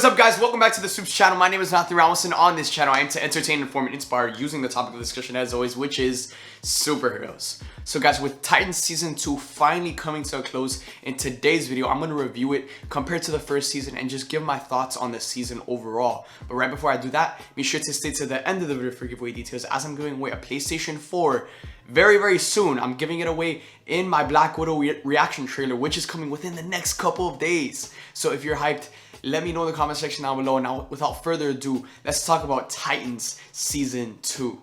What is up, guys? Welcome back to the SUPES channel. My name is Matthew Ramos, and on this channel I aim to entertain, inform, and inspire using the topic of discussion as always, which is superheroes. So guys, with Titans Season 2 finally coming to a close, in today's video I'm going to review it compared to the first season and just give my thoughts on the season overall. But right before I do that, be sure to stay to the end of the video for giveaway details, as I'm giving away a PlayStation 4 very soon. I'm giving it away in my Black Widow reaction trailer, which is coming within the next couple of days. So if you're hyped, let me know in the comment section down below. Now, without further ado, let's talk about Titans Season 2.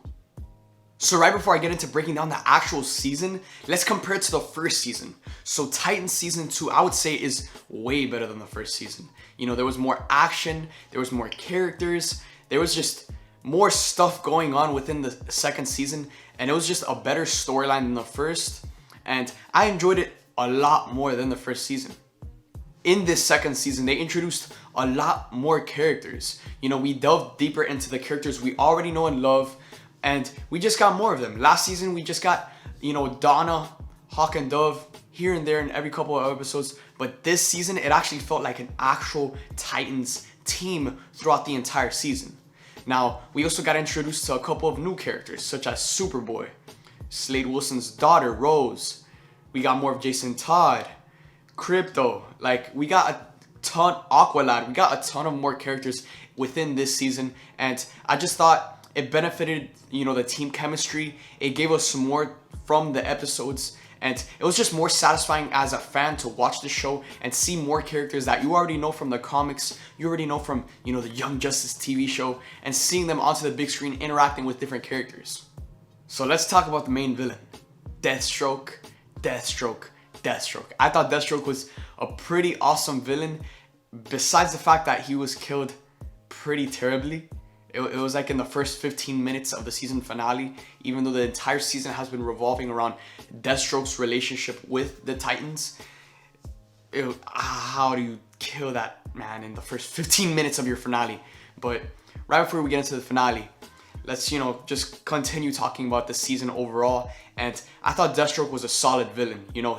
So right before I get into breaking down the actual season, let's compare it to the first season. So Titans Season 2, I would say, is way better than the first season. You know, there was more action, there was more characters, there was just more stuff going on within the second season, and it was just a better storyline than the first, and I enjoyed it a lot more than the first season. In this second season, they introduced a lot more characters. You know, we delved deeper into the characters we already know and love, and we just got more of them. Last season, we just got, you know, Donna, Hawk and Dove here and there in every couple of episodes, but this season, it actually felt like an actual Titans team throughout the entire season. Now, we also got introduced to a couple of new characters, such as Superboy, Slade Wilson's daughter, Rose. We got more of Jason Todd, Crypto. Like, we got a ton, Aqualad. We got a ton of more characters within this season, and I just thought it benefited, you know, the team chemistry. It gave us some more from the episodes, and it was just more satisfying as a fan to watch the show and see more characters that you already know from the comics, you already know from, you know, the Young Justice TV show, and seeing them onto the big screen interacting with different characters. So let's talk about the main villain, Deathstroke. I thought Deathstroke was a pretty awesome villain, besides the fact that he was killed pretty terribly. It was like in the first 15 minutes of the season finale, even though the entire season has been revolving around Deathstroke's relationship with the Titans. How do you kill that man in the first 15 minutes of your finale? But right before we get into the finale, let's, you know, just continue talking about the season overall. And I thought Deathstroke was a solid villain. You know,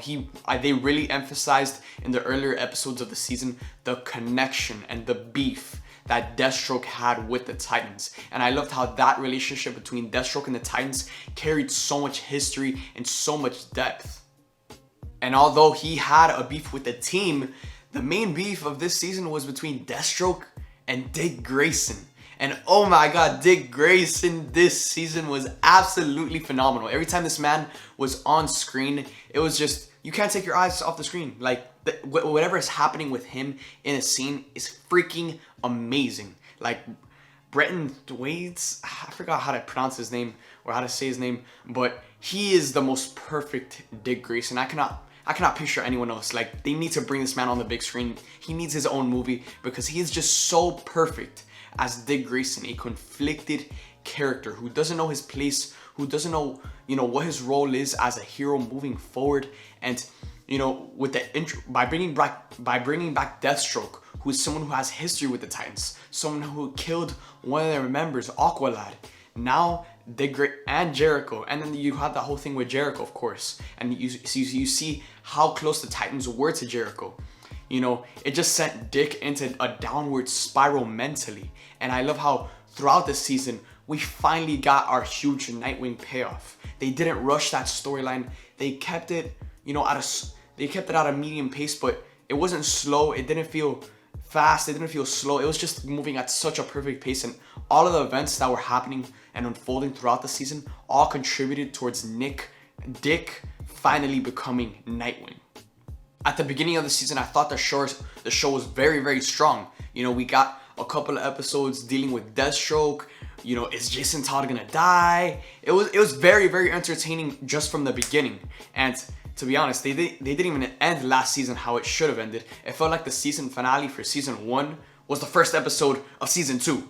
they really emphasized in the earlier episodes of the season the connection and the beef that Deathstroke had with the Titans. And I loved how that relationship between Deathstroke and the Titans carried so much history and so much depth. And although he had a beef with the team, the main beef of this season was between Deathstroke and Dick Grayson. And oh my god, Dick Grayson this season was absolutely phenomenal. Every time this man was on screen, it was just, you can't take your eyes off the screen. Like, whatever is happening with him in a scene is freaking amazing. Like, Bretton Dwaynes, I forgot how to pronounce his name or how to say his name, but he is the most perfect Dick Grayson. I cannot picture anyone else. Like, they need to bring this man on the big screen. He needs his own movie because he is just so perfect as Dick Grayson, a conflicted character who doesn't know his place, who doesn't know, you know, what his role is as a hero moving forward. And, you know, with the by bringing back Deathstroke, who is someone who has history with the Titans, someone who killed one of their members, Aqualad. Now and Jericho, and then you have the whole thing with Jericho, of course, and you see how close the Titans were to Jericho. You know, it just sent Dick into a downward spiral mentally. And I love how throughout the season, we finally got our huge Nightwing payoff. They didn't rush that storyline. They kept it, you know, at a medium pace, but it wasn't slow. It didn't feel fast. It didn't feel slow. It was just moving at such a perfect pace. And all of the events that were happening and unfolding throughout the season all contributed towards Dick finally becoming Nightwing. At the beginning of the season, I thought the show was very strong. You know, we got a couple of episodes dealing with Deathstroke. You know, is Jason Todd gonna die? It was very entertaining just from the beginning. And to be honest, they didn't even end last season how it should have ended. It felt like the season finale for season 1 was the first episode of season 2,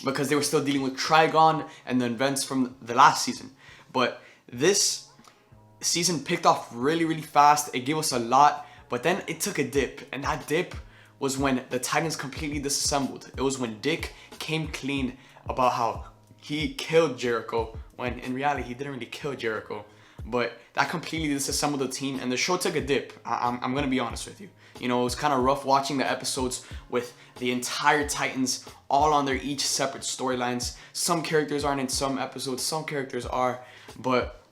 because they were still dealing with Trigon and the events from the last season. But this season picked off really fast. It gave us a lot. But then it took a dip, and that dip was when the Titans completely disassembled. It was when Dick came clean about how he killed Jericho, when in reality he didn't really kill Jericho. but that completely disassembled the team, and the show took a dip. I'm gonna be honest with you. You know, it was kind of rough watching the episodes with the entire Titans all on their each separate storylines. Some characters aren't in some episodes, some characters are, but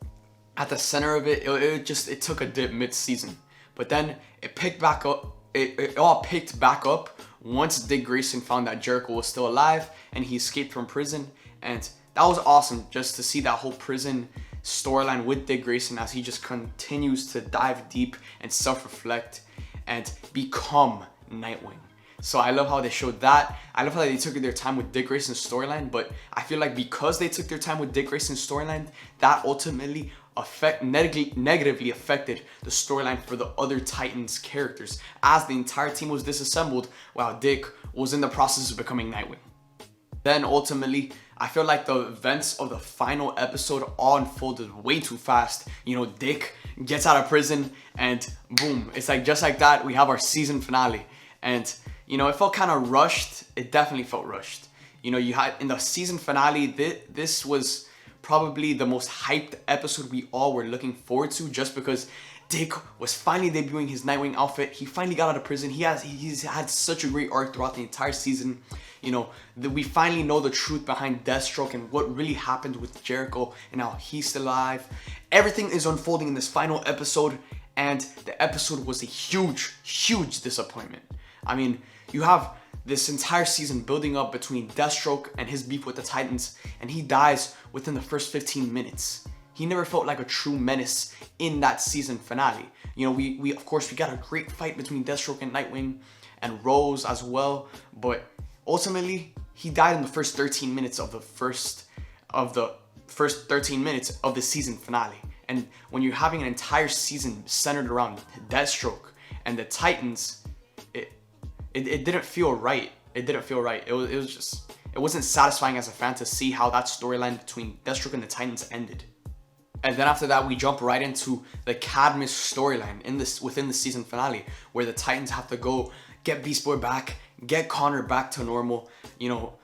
at the center of it took a dip mid-season. But then it picked back up. It all picked back up once Dick Grayson found that Jericho was still alive and he escaped from prison. And that was awesome just to see that whole prison storyline with Dick Grayson as he just continues to dive deep and self-reflect and become Nightwing. So I love how they showed that. I love how they took their time with Dick Grayson's storyline, but I feel like because they took their time with Dick Grayson's storyline, that ultimately negatively affected the storyline for the other Titans characters, as the entire team was disassembled while Dick was in the process of becoming Nightwing. Then ultimately, I feel like the events of the final episode all unfolded way too fast. You know, Dick gets out of prison and boom, it's like just like that, we have our season finale. And you know, it felt kind of rushed. It definitely felt rushed. You know, you had in the season finale, this was probably the most hyped episode we all were looking forward to, just because Dick was finally debuting his Nightwing outfit. He finally got out of prison. He's had such a great arc throughout the entire season. You know, we finally know the truth behind Deathstroke and what really happened with Jericho and how he's still alive. Everything is unfolding in this final episode, and the episode was a huge disappointment. I mean, you have this entire season building up between Deathstroke and his beef with the Titans, and he dies within the first 15 minutes. He never felt like a true menace in that season finale. You know, we of course we got a great fight between Deathstroke and Nightwing and Rose as well, but ultimately he died in the first 13 minutes of the first 13 minutes of the season finale. And when you're having an entire season centered around Deathstroke and the Titans, it didn't feel right. It didn't feel right. It wasn't satisfying as a fan to see how that storyline between Deathstroke and the Titans ended. And then after that, we jump right into the Cadmus storyline within the season finale, where the Titans have to go get Beast Boy back, get Connor back to normal, you know,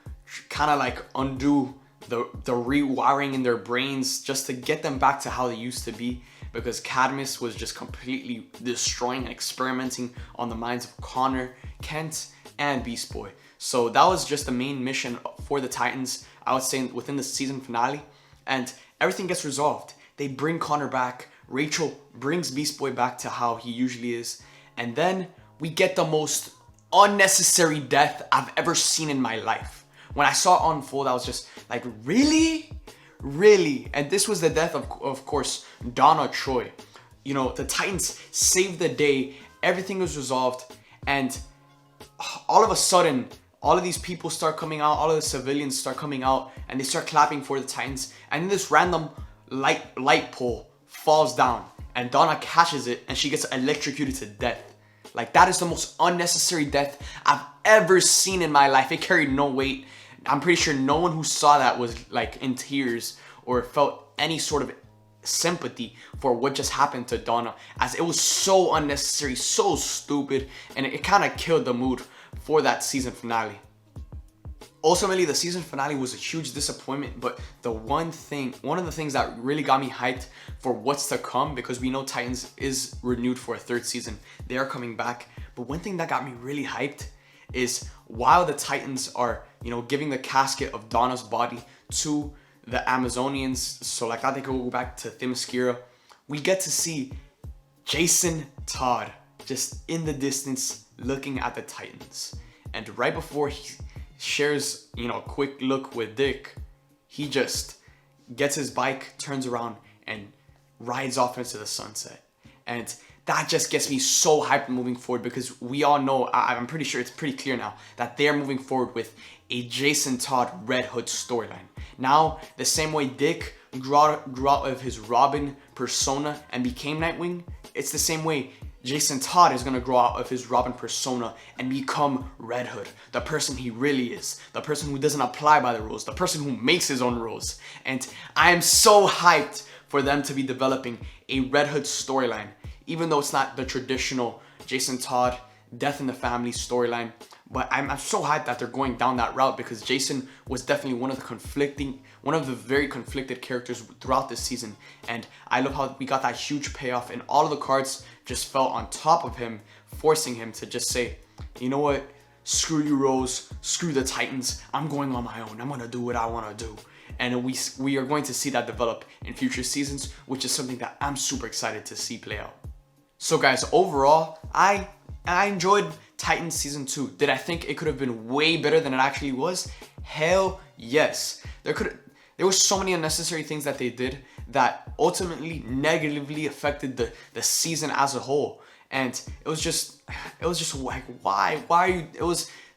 kind of like undo the rewiring in their brains just to get them back to how they used to be, because Cadmus was just completely destroying and experimenting on the minds of Connor, Kent, and Beast Boy. So that was just the main mission for the Titans, I would say, within the season finale. And everything gets resolved. They bring Connor back. Rachel brings Beast Boy back to how he usually is. And then we get the most unnecessary death I've ever seen in my life. When I saw it unfold, I was just like, really? Really? And this was the death of course, Donna Troy. You know, the Titans saved the day. Everything was resolved. And all of a sudden, all of these people start coming out. All of the civilians start coming out. And they start clapping for the Titans. And then this random light pole falls down. And Donna catches it. And she gets electrocuted to death. Like, that is the most unnecessary death I've ever seen in my life. It carried no weight. I'm pretty sure no one who saw that was like in tears or felt any sort of sympathy for what just happened to Donna, as it was so unnecessary, so stupid, and it kind of killed the mood for that season finale. Ultimately, the season finale was a huge disappointment, but one of the things that really got me hyped for what's to come, because we know Titans is renewed for a third season. They are coming back. But one thing that got me really hyped is while the Titans are, you know, giving the casket of Donna's body to the Amazonians, so like that they could go back to Themyscira, we get to see Jason Todd just in the distance looking at the Titans. And right before he shares, you know, a quick look with Dick, he just gets his bike, turns around, and rides off into the sunset. And that just gets me so hyped moving forward, because we all know, I'm pretty sure it's pretty clear now, that they're moving forward with a Jason Todd Red Hood storyline. Now, the same way Dick grew out of his Robin persona and became Nightwing, it's the same way Jason Todd is going to grow out of his Robin persona and become Red Hood, the person he really is, the person who doesn't apply by the rules, the person who makes his own rules. And I am so hyped for them to be developing a Red Hood storyline, even though it's not the traditional Jason Todd death in the family storyline. But I'm so hyped that they're going down that route, because Jason was definitely one of the very conflicted characters throughout this season. And I love how we got that huge payoff, and all of the cards just fell on top of him, forcing him to just say, you know what, screw you, Rose, screw the Titans, I'm going on my own, I'm gonna do what I wanna do. And we are going to see that develop in future seasons, which is something that I'm super excited to see play out. So guys, overall, I enjoyed Titans Season 2. Did I think it could have been way better than it actually was? Hell yes. There were so many unnecessary things that they did that ultimately negatively affected the season as a whole. And it was just like, why are you,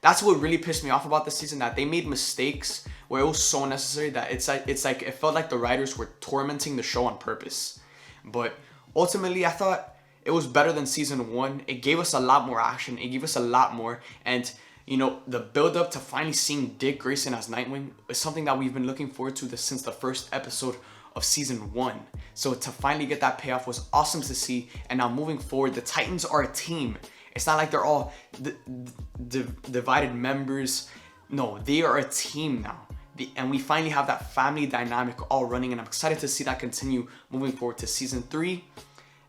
that's what really pissed me off about this season, that they made mistakes where it was so unnecessary that it's like it felt like the writers were tormenting the show on purpose. But ultimately, I thought it was better than season 1. It gave us a lot more action. It gave us a lot more. And, you know, the build up to finally seeing Dick Grayson as Nightwing is something that we've been looking forward to since the first episode of season 1. So to finally get that payoff was awesome to see. And now moving forward, the Titans are a team. It's not like they're all divided members. No, they are a team now. And we finally have that family dynamic all running. And I'm excited to see that continue moving forward to season 3.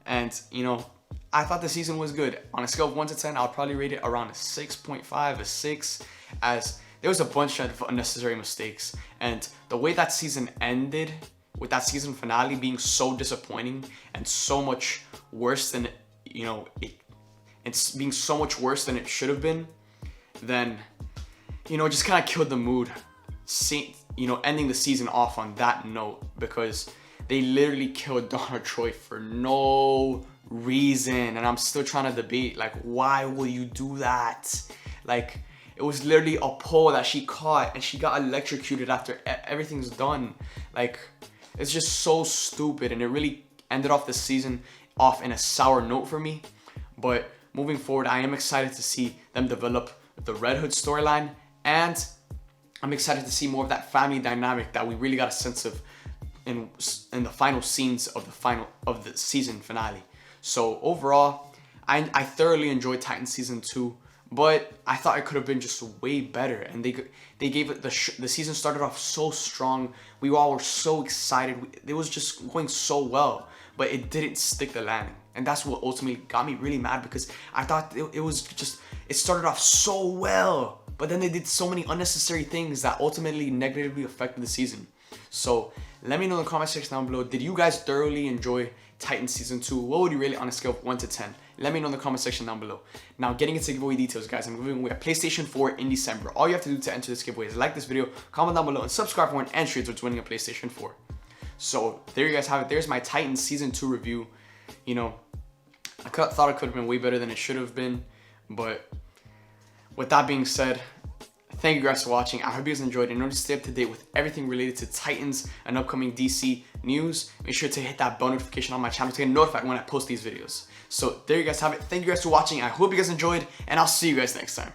And, you know, I thought the season was good. On a scale of 1 to 10, I'll probably rate it around a 6.5, a 6, as there was a bunch of unnecessary mistakes. And the way that season ended, with that season finale being so disappointing and so much worse than, you know, it's being so much worse than it should have been, then, you know, it just kind of killed the mood. You know, ending the season off on that note, because they literally killed Donna Troy for no reason. And I'm still trying to debate, like, why will you do that? Like, it was literally a pole that she caught and she got electrocuted after everything's done. Like, it's just so stupid, and it really ended off the season off in a sour note for me. But moving forward, I am excited to see them develop the Red Hood storyline, and I'm excited to see more of that family dynamic that we really got a sense of in the final scenes of the season finale. So overall, I thoroughly enjoyed Titans Season 2, but I thought it could have been just way better. And they gave it, the season started off so strong. We all were so excited. It was just going so well, but it didn't stick the landing. And that's what ultimately got me really mad, because I thought it started off so well, but then they did so many unnecessary things that ultimately negatively affected the season. So let me know in the comment section down below, did you guys thoroughly enjoy Titans Season 2? What would you rate it on a scale of 1 to 10? Let me know in the comment section down below. Now, getting into giveaway details, guys, I'm giving away a PlayStation 4 in December. All you have to do to enter this giveaway is like this video, comment down below, and subscribe for an entry towards winning a PlayStation 4. So there you guys have it. There's my Titans Season 2 review. You know, I thought it could have been way better than it should have been. But with that being said, thank you guys for watching. I hope you guys enjoyed. In order to stay up to date with everything related to Titans and upcoming DC news, make sure to hit that bell notification on my channel to get notified when I post these videos. So there you guys have it. Thank you guys for watching. I hope you guys enjoyed, and I'll see you guys next time.